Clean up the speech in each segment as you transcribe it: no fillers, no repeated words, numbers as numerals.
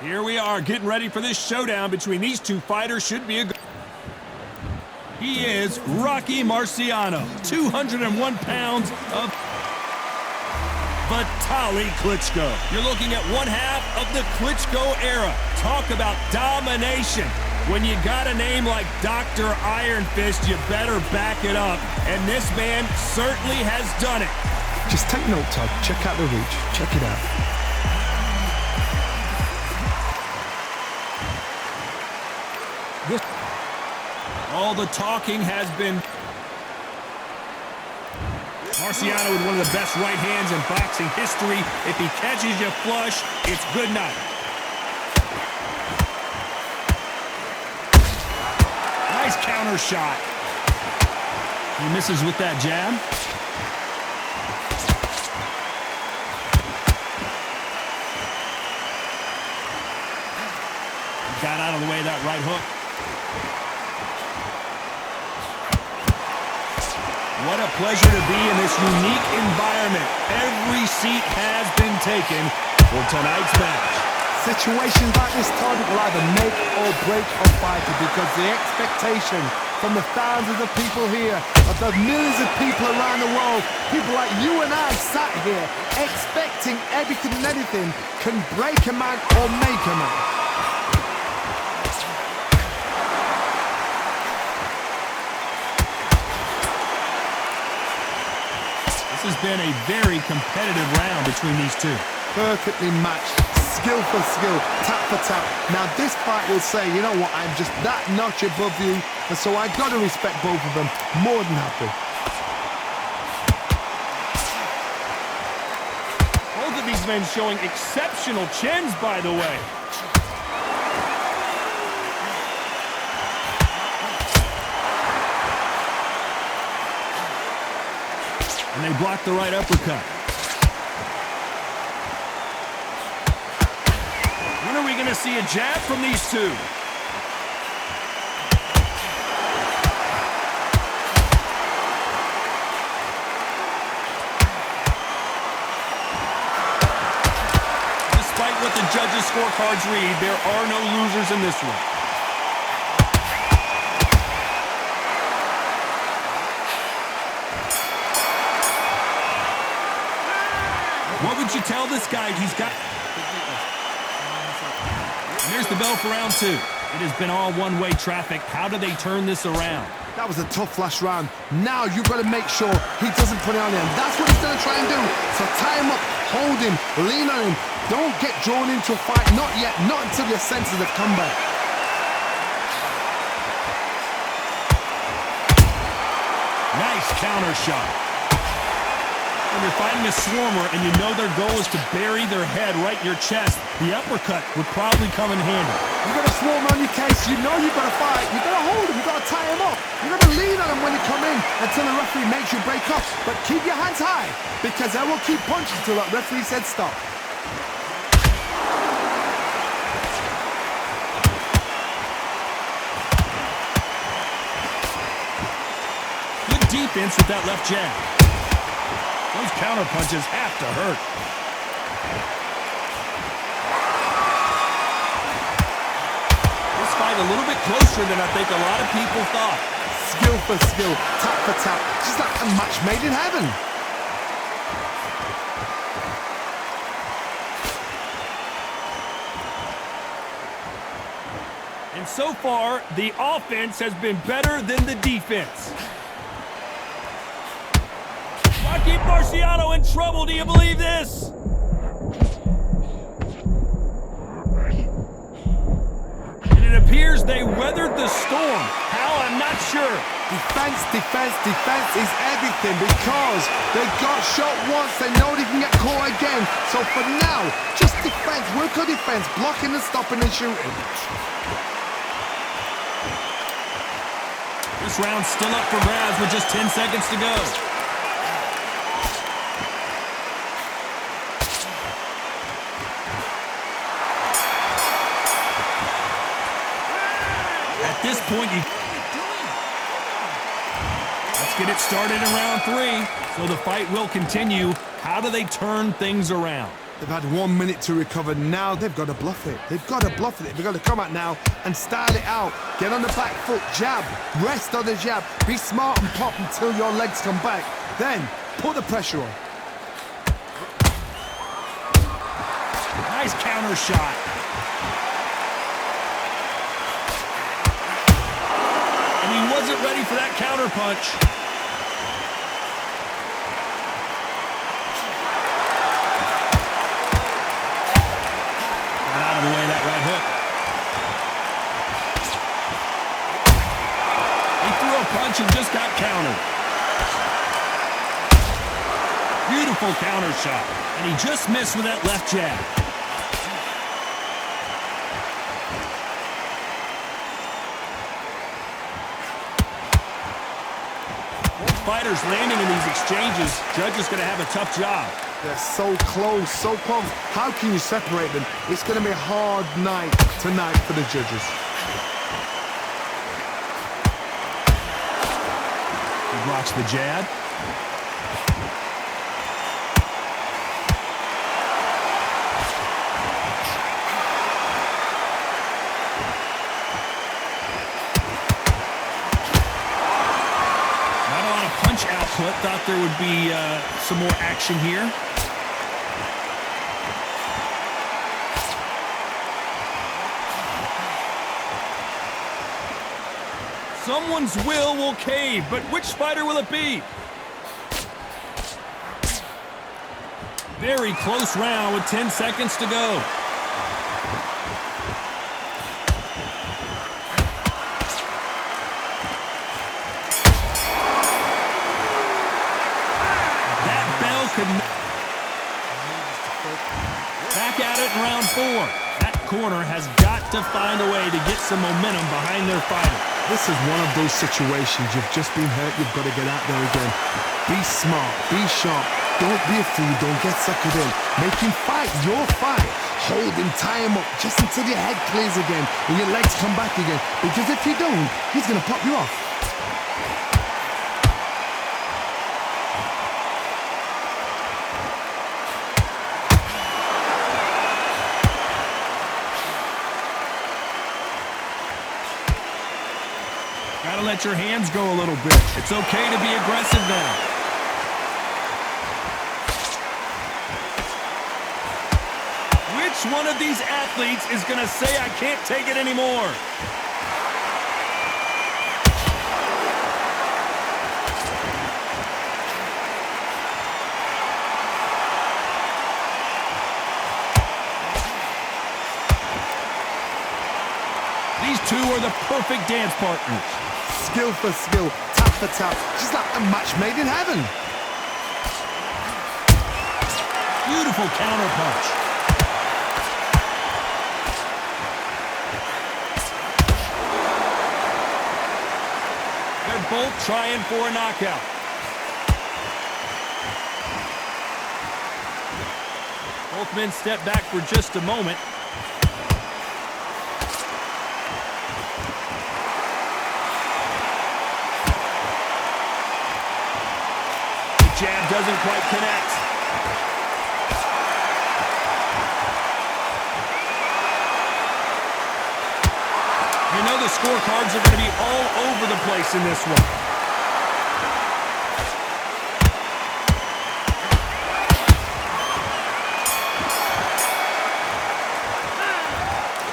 Here we are getting ready for this showdown between these two fighters. Should be a good... He is Rocky Marciano, 201 pounds of Vitali Klitschko. You're looking at one half of the Klitschko era. Talk about domination. When you got a name like Dr. Iron Fist, you better back it up. And this man certainly has done it. Just take note, Todd. Check out the reach. Check it out. All the talking has been... Marciano with one of the best right hands in boxing history. If he catches you flush, it's good night. Nice counter shot. He misses with that jab. Got out of the way of that right hook. What a pleasure to be in this unique environment. Every seat has been taken for tonight's match. Situations like this, Todd, will either make or break a fighter, because the expectation from the thousands of people here, of the millions of people around the world, people like you and I sat here expecting everything and anything, can break a man or make a man. This has been a very competitive round between these two. Perfectly matched, skill for skill, tap for tap. Now this fight will say, you know what, I'm just that notch above you, and so I got to respect both of them. More than happy. Both of these men showing exceptional chins, by the way. And they block the right uppercut. When are we going to see a jab from these two? Despite what the judges' scorecards read, there are no losers in this one. What would you tell this guy? He's got... And there's the bell for round two. It has been all one-way traffic. How do they turn this around? That was a tough last round. Now you've got to make sure he doesn't put it on him. That's what he's going to try and do. So tie him up, hold him, lean on him. Don't get drawn into a fight. Not yet. Not until your senses have come back. Nice counter shot. When you're fighting a swarmer and you know their goal is to bury their head right in your chest, the uppercut would probably come in handy. You've got a swarmer on your case. You know you've got to fight. You've got to hold him. You've got to tie him up. You've got to lean on him when you come in until the referee makes you break up. But keep your hands high, because they will keep punching until that referee said stop. Good defense with that left jab. Those counter punches have to hurt. This fight a little bit closer than I think a lot of people thought. Skill for skill, tap for tap, just like a match made in heaven. And so far, the offense has been better than the defense. Rocky Marciano in trouble, do you believe this? And it appears they weathered the storm. How, I'm not sure. Defense, defense, defense is everything, because they got shot once, they know they can get caught again. So for now, just defense, work on defense, blocking and stopping and shooting. This round's still up for grabs with just 10 seconds to go. At this point, let's get it started in round three. So the fight will continue. How do they turn things around? They've had 1 minute to recover. Now they've got to bluff it. They've got to bluff it. They've got to come out now and style it out. Get on the back foot, jab, rest on the jab. Be smart and pop until your legs come back. Then put the pressure on. Nice counter shot. And he wasn't ready for that counter punch. Got out of the way of that right hook. He threw a punch and just got countered. Beautiful counter shot. And he just missed with that left jab. Fighters landing in these exchanges, Judge is going to have a tough job. They're so close, so close. How can you separate them? It's going to be a hard night tonight for the judges. He blocks the jab. Output. Thought there would be some more action here. Someone's will cave, but which fighter will it be? Very close round with 10 seconds to go. Back at it in round 4. That corner has got to find a way to get some momentum behind their fighter. This is one of those situations. You've just been hurt. You've got to get out there again. Be smart. Be sharp. Don't be a fool. Don't get suckered in. Make him fight your fight. Hold him. Tie him up just until your head clears again and your legs come back again. Because if you don't, he's going to pop you off. Gotta let your hands go a little bit. It's okay to be aggressive now. Which one of these athletes is gonna say, I can't take it anymore? These two are the perfect dance partners. Skill for skill, tap for tap, just like a match made in heaven. Beautiful counter punch. They're both trying for a knockout. Both men step back for just a moment. Jab doesn't quite connect. You know the scorecards are going to be all over the place in this one.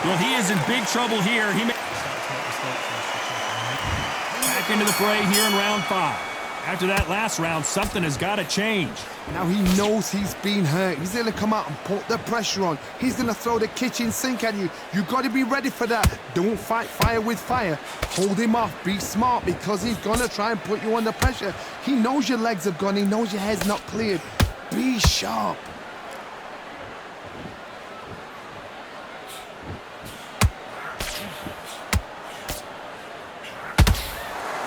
Well, he is in big trouble here. He back into the fray here in round 5. After that last round, something has got to change. Now he knows he's been hurt. He's going to come out and put the pressure on. He's going to throw the kitchen sink at you. You got to be ready for that. Don't fight fire with fire. Hold him off. Be smart because he's going to try and put you under pressure. He knows your legs have gone. He knows your head's not cleared. Be sharp.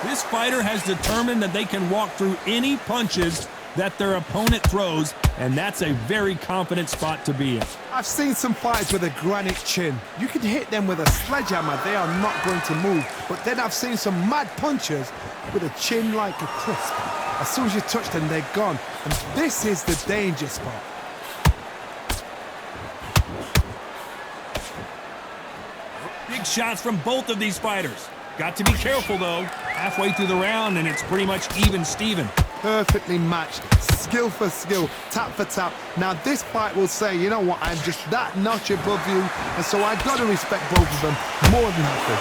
This fighter has determined that they can walk through any punches that their opponent throws, and that's a very confident spot to be in. I've seen some fighters with a granite chin. You can hit them with a sledgehammer, they are not going to move. But then I've seen some mad punchers with a chin like a crisp. As soon as you touch them, they're gone. And this is the danger spot. Big shots from both of these fighters. Got to be careful, though. Halfway through the round, and it's pretty much even Steven. Perfectly matched, skill for skill, tap for tap. Now this fight will say, you know what, I'm just that notch above you, and so I've got to respect both of them more than happy.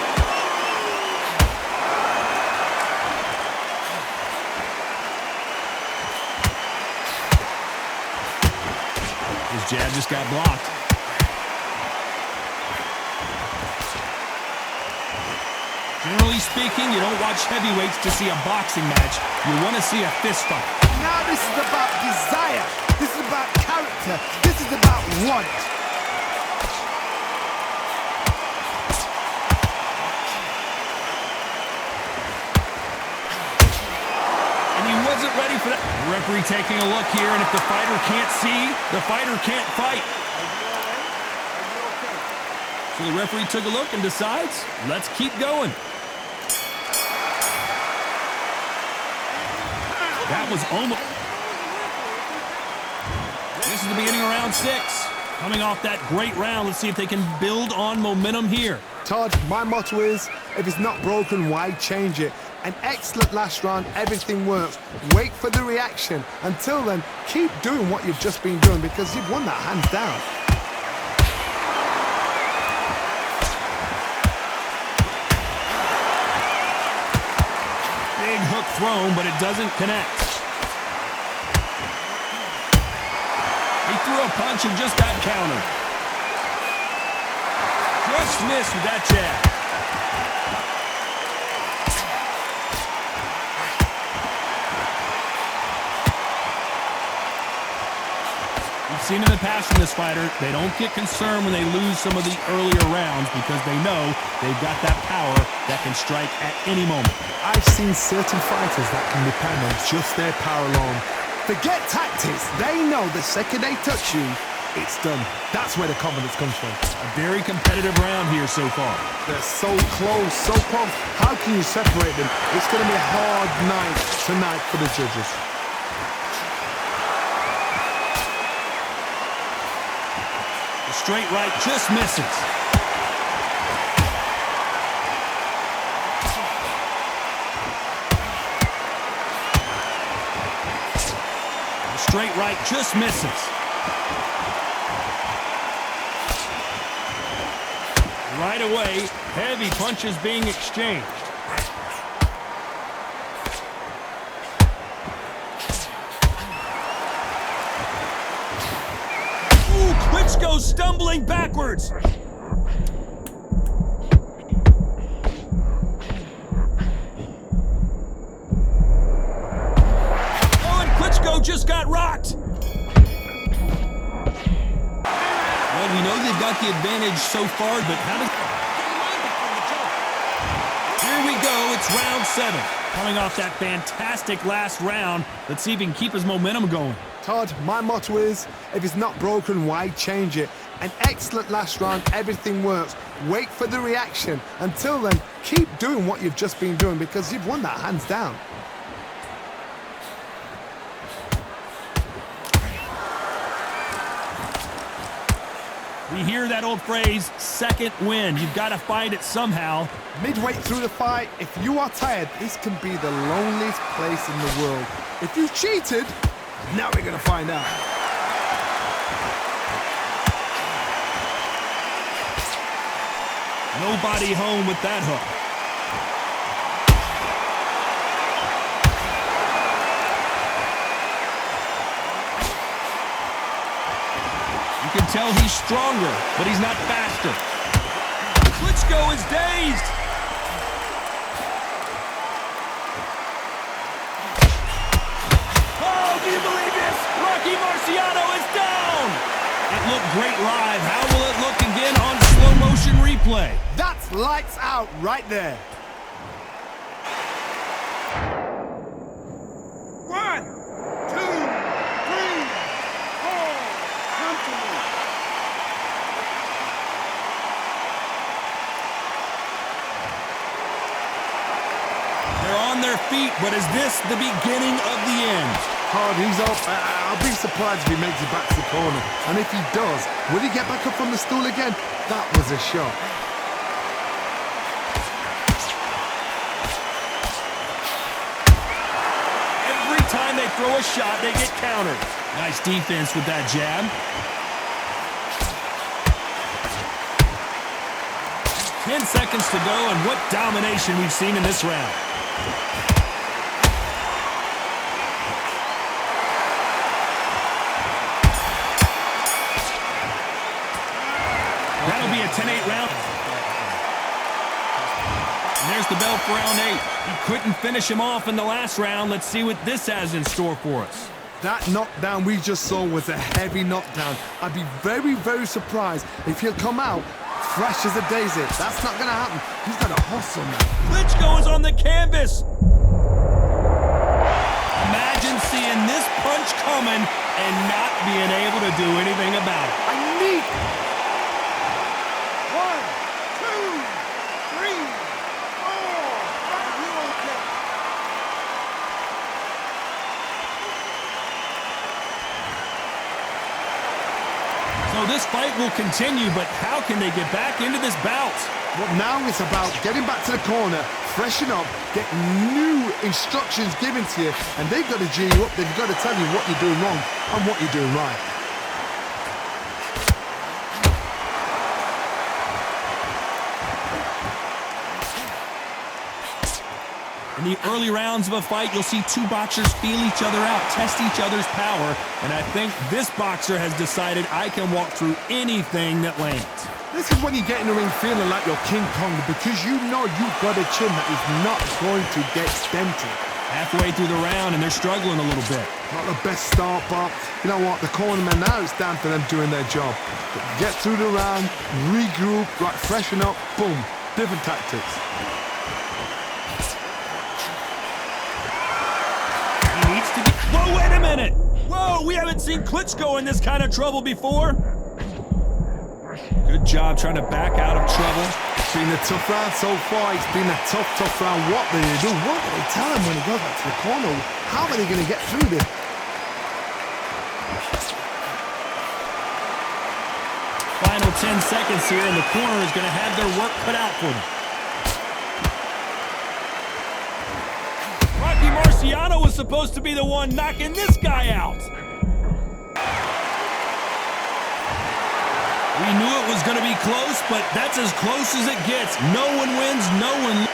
His jab just got blocked. Generally speaking, you don't watch heavyweights to see a boxing match. You want to see a fist fight. Now this is about desire. This is about character. This is about want. And he wasn't ready for that. The referee taking a look here, and if the fighter can't see, the fighter can't fight. So the referee took a look and decides, let's keep going. That was almost... This is the beginning of round 6. Coming off that great round, let's see if they can build on momentum here. Todd, my motto is, if it's not broken, why change it? An excellent last round, everything works. Wait for the reaction. Until then, keep doing what you've just been doing because you've won that hands down. Big hook thrown, but it doesn't connect. He threw a punch and just got countered. Just missed with that jab. We've seen in the past from this fighter, they don't get concerned when they lose some of the earlier rounds because they know they've got that power that can strike at any moment. I've seen certain fighters that can depend on just their power alone. Forget tactics. They know the second they touch you, it's done. That's where the confidence comes from. A very competitive round here so far. They're so close, so close. How can you separate them? It's going to be a hard night tonight for the judges. The straight right just misses. Straight right just misses. Right away, heavy punches being exchanged. Ooh, Klitschko stumbling backwards. Just got rocked. Well, we know they've got the advantage so far, but how does... Here we go, it's round 7. Coming off that fantastic last round, let's see if he can keep his momentum going. Todd, my motto is, if it's not broken, why change it? An excellent last round, everything works. Wait for the reaction. Until then, keep doing what you've just been doing because you've won that hands down. We hear that old phrase, second wind. You've got to find it somehow. Midway through the fight, if you are tired, this can be the loneliest place in the world. If you cheated, now we're going to find out. Nobody home with that hook. You can tell he's stronger, but he's not faster. Klitschko is dazed. Oh, do you believe this? Rocky Marciano is down. It looked great live. How will it look again on slow motion replay? That's lights out right there. Their feet, but is this the beginning of the end? Hard, he's off. I'll be surprised if he makes it back to the corner. And if he does, will he get back up from the stool again? That was a shot. throw a shot, they get countered. Nice defense with that jab. 10 seconds to go, and what domination we've seen in this round. That'll be a 10-8 round. And there's the bell for round 8. He couldn't finish him off in the last round. Let's see what this has in store for us. That knockdown we just saw was a heavy knockdown. I'd be very, very surprised if he'll come out fresh as a daisy. That's not going to happen. He's got a hustle now. Klitschko is on the canvas. Imagine seeing this punch coming and not being able to do anything about it. I need... 1, 2, 3, 4. Are you okay? So this fight will continue, but how can they get back into this bout? Well, now it's about getting back to the corner, freshen up, get new instructions given to you, and they've got to G you up. They've got to tell you what you're doing wrong and what you're doing right. In the early rounds of a fight, you'll see two boxers feel each other out, test each other's power, and I think this boxer has decided I can walk through anything that lands. This is when you get in the ring feeling like you're King Kong, because you know you've got a chin that is not going to get dented. Halfway through the round, and they're struggling a little bit. Not the best start, but you know what? The cornermen now, it's down to them doing their job. Get through the round, regroup, right, freshen up, boom. Different tactics. Whoa, wait a minute! Whoa, we haven't seen Klitschko in this kind of trouble before. Good job trying to back out of trouble. It's been a tough round so far. It's been a tough round. What do they do? What do they tell him when he goes back to the corner? How are they going to get through this? Final 10 seconds here, and the corner is going to have their work cut out for them. Marciano was supposed to be the one knocking this guy out. We knew it was going to be close, but that's as close as it gets. No one wins, no one...